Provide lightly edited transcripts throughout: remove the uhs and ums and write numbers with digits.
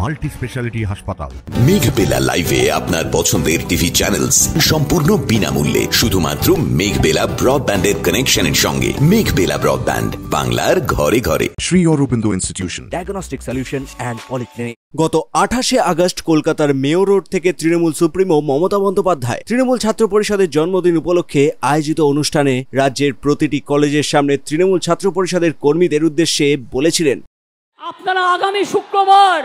Multi speciality হাসপাতাল। মেঘবেলা লাইভে আপনার পছন্দের টিভি চ্যানেলস সম্পূর্ণ বিনামূল্যে শুধুমাত্র মেঘবেলা ব্রডব্যান্ডের কানেকশনের সঙ্গে। মেঘবেলা ব্রডব্যান্ড, বাংলার ঘরে ঘরে। Shri Aurobindo institution, diagnostic solution and polyclinic. গত 28শে আগস্ট কলকাতার মেয়র রোড থেকে তৃণমূল সুপ্রিমো মমতা বন্দ্যোপাধ্যায় তৃণমূল ছাত্র পরিষদের জন্মদিন উপলক্ষে আয়োজিত অনুষ্ঠানে রাজ্যের প্রতিটি কলেজের সামনে তৃণমূল ছাত্র পরিষদের কর্মীদের উদ্দেশ্যে বলেছিলেন, আপনারা আগামী শুক্রবার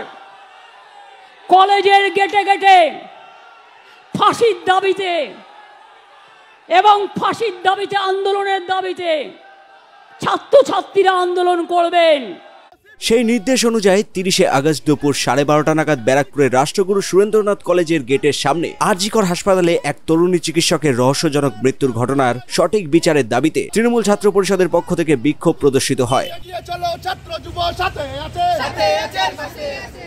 কলেজের গেটে গেটে ফাঁসির দাবিতে এবং ফাঁসির দাবিতে আন্দোলনের দাবিতে ছাত্রছাত্রীরা আন্দোলন করবেন। সেই নির্দেশ অনুযায়ী 30শে আগস্ট দুপুর 12:30 নাগাদ ব্যারাকপুরের রাষ্ট্রগুরু সুরেন্দ্রনাথ কলেজের গেটের সামনে আরজিকর হাসপাতালে এক তরুণী চিকিৎসকের রহস্যজনক মৃত্যুর ঘটনার সঠিক বিচারের দাবিতে তৃণমূল ছাত্র পরিষদের পক্ষ থেকে বিক্ষোভ প্রদর্শিত হয়।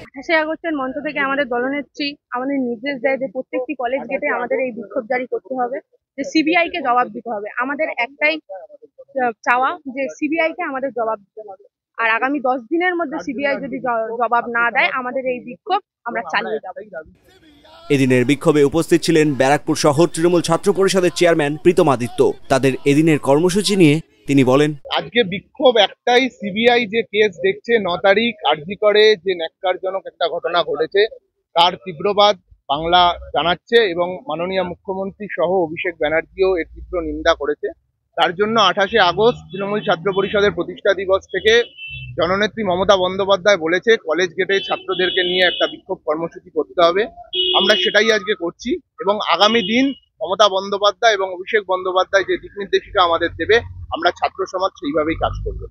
28শে আগস্টের মঞ্চ থেকে আমাদের দলনেত্রী আমাদের নির্দেশ দেয় যে প্রত্যেকটি কলেজ গেটে আমাদের এই বিক্ষোভ জারি করতে হবে, যে সিবিআই কে জবাব দিতে হবে। আমাদের একটাই চাওয়া যে সিবিআই কে আমাদের জবাব দিতে হবে, আর আগামী 10 দিনের মধ্যে সিবিআই যদি জবাব না দেয় আমাদের এই বিক্ষোভ আমরা চালিয়ে যাব। এদিনের বিক্ষোভে উপস্থিত ছিলেন ব্যারাকপুর শহর তৃণমূল ছাত্র পরিষদের চেয়ারম্যান প্রীতম আদিত্য। তাদের এদিনের কর্মসূচি নিয়ে তিনি বলেন, আজকে বিক্ষোভ একটাই, সিবিআই যে কেস দেখছে 9 তারিখ আরজিকরে যে ন্যাক্কারজনক একটা ঘটনা ঘটেছে তার তীব্রবাদ বাংলা জানাচ্ছে এবং মাননীয় মুখ্যমন্ত্রী সহ অভিষেক ব্যানার্জিও এর তীব্র নিন্দা করেছে। তার জন্য 28শে আগস্ট তৃণমূল ছাত্র পরিষদের প্রতিষ্ঠা দিবস থেকে জননেত্রী মমতা বন্দ্যোপাধ্যায় বলেছে কলেজ গেটে ছাত্রদেরকে নিয়ে একটা বিক্ষোভ কর্মসূচি করতে হবে। আমরা সেটাই আজকে করছি এবং আগামী দিন মমতা বন্দ্যোপাধ্যায় এবং অভিষেক বন্দ্যোপাধ্যায় যে দিক নির্দেশিকা আমাদের দেবে আমরা ছাত্র সমাজ সেইভাবেই কাজ করব।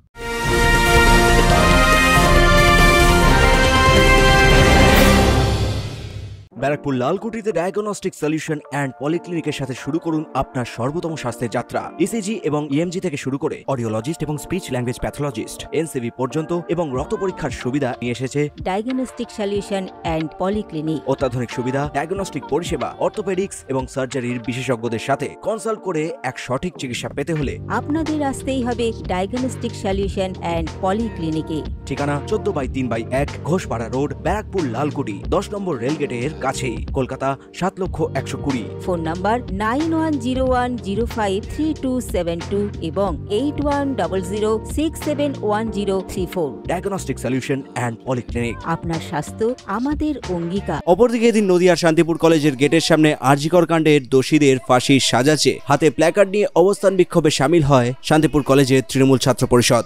ব্যারাকপুর লালকুটিতে ডায়াগনস্টিক সলিউশন অ্যান্ড পলিক্লিনিকের সাথে শুরু করুন আপনার সর্বোত্তম স্বাস্থ্যের যাত্রা। ইসিজি এবং ইএমজি থেকে শুরু করে অডিওলজিস্ট এবং স্পিচ ল্যাঙ্গুয়েজ প্যাথোলজিস্ট, এনসিভি পর্যন্ত এবং রক্ত পরীক্ষার সুবিধা নিয়ে এসেছে ডায়াগনস্টিক সলিউশন অ্যান্ড পলিক্লিনিক। অত্যাধুনিক সুবিধা, ডায়াগনস্টিক পরিষেবা, অর্থোপেডিক্স এবং সার্জারির বিশেষজ্ঞদের সাথে কনসাল্ট করে এক সঠিক চিকিৎসা পেতে হলে আপনাদের আসতেই হবে ডায়াগনস্টিক সলিউশন অ্যান্ড পলিক্লিনিকে। ঠিকানা 14/3/1 ঘোষপাড়া রোড, ব্যারাকপুর লালকুটি, 10 নম্বর রেলগেটের কাছেই, কলকাতা 7,120,000। ফোন নাম্বার 9101053272 এবং 8100671034। ডায়াগনস্টিক সলিউশন অ্যান্ড পলিক্লিনিক, আপনার স্বাস্থ্য আমাদের অঙ্গীকার। অপরদিকে এদিন নদিয়ার শান্তিপুর কলেজের গেটের সামনে আরজিকর কাণ্ডের দোষীদের ফাঁসির সাজাচ্ছে হাতে প্ল্যাকার্ড নিয়ে অবস্থান বিক্ষোভে সামিল হয় শান্তিপুর কলেজের তৃণমূল ছাত্র পরিষদ।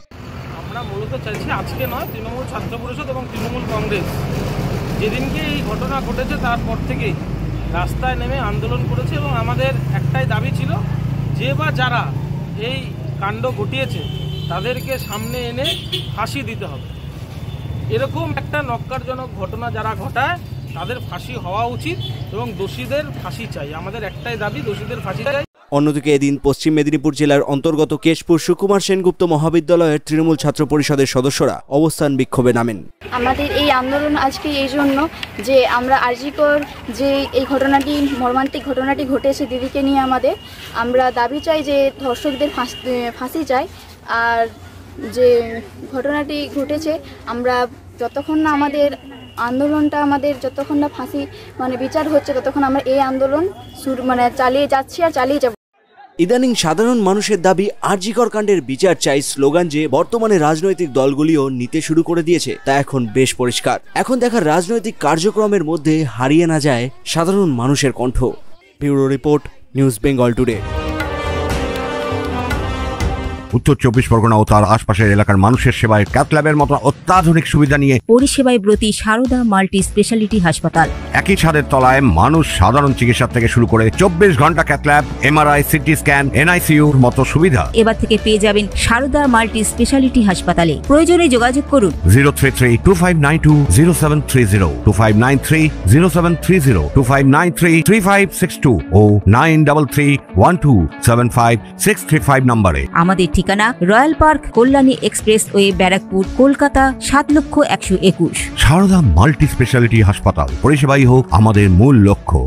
আমরা মূলত চাইছি আজকে নয়, তৃণমূল ছাত্র পরিষদ এবং তৃণমূল কংগ্রেস যেদিনকে এই ঘটনা ঘটেছে তারপর থেকেই রাস্তায় নেমে আন্দোলন করেছে এবং আমাদের একটাই দাবি ছিল যে বা যারা এই কাণ্ড ঘটিয়েছে তাদেরকে সামনে এনে ফাঁসি দিতে হবে। এরকম একটা নক্কারজনক ঘটনা যারা ঘটায় তাদের ফাঁসি হওয়া উচিত এবং দোষীদের ফাঁসি চাই। আমাদের একটাই দাবি, দোষীদের ফাঁসি চাই। অন্যদিকে এদিন পশ্চিম মেদিনীপুর জেলার অন্তর্গত কেশপুর সুকুমার সেনগুপ্ত মহাবিদ্যালয়ের তৃণমূল ছাত্র পরিষদের সদস্যরা অবস্থান বিক্ষোভে নামেন। আমাদের এই আন্দোলন আজকে এই জন্য যে আমরা আরজিকর যে এই ঘটনাটি, মর্মান্তিক ঘটনাটি ঘটেছে দিদিকে নিয়ে আমরা দাবি চাই যে ধর্ষকদের ফাঁসি চাই। আর যে ঘটনাটি ঘটেছে আমরা যতক্ষণ না আমাদের আন্দোলনটা যতক্ষণ না ফাঁসি বিচার হচ্ছে ততক্ষণ আমরা এই আন্দোলন চালিয়ে যাচ্ছি আর চালিয়ে যাব। ইদানিং সাধারণ মানুষের দাবি আরজিকর কাণ্ডের বিচার চাই স্লোগান যে বর্তমানে রাজনৈতিক দলগুলিও নিতে শুরু করে দিয়েছে তা এখন বেশ পরিষ্কার। এখন দেখার রাজনৈতিক কার্যক্রমের মধ্যে হারিয়ে না যায় সাধারণ মানুষের কণ্ঠ। Bureau report, news Bengal today. উত্তর 24 পরগনা ও তার আশপাশের এলাকার মানুষের সেবায় ক্যাথ ল্যাবের মতো অত্যাধুনিক সুবিধা নিয়ে পরিষেবায় ব্রতী সারদা মাল্টি স্পেশালিটি হাসপাতাল। একই ছাদের তলায় মানুষ সাধারণ চিকিৎসা থেকে শুরু করে 24 ঘন্টা cath lab, MRI, CT scan, এনআইসিইউর মতো সুবিধা এবার থেকে পেয়ে যাবেন সারদা মাল্টি স্পেশালিটি হাসপাতালে। প্রয়োজনে যোগাযোগ করুন 033-2592-0730, 2593-0730, 2593-3562 ও 9331275635 নম্বরে। আমাদের ঠিকানা royal park, Kalyani express way, Barrackpore, Kolkata 7,121,000। Sarada multi speciality হাসপাতাল, পরিষেবাই হোক আমাদের মূল লক্ষ্য।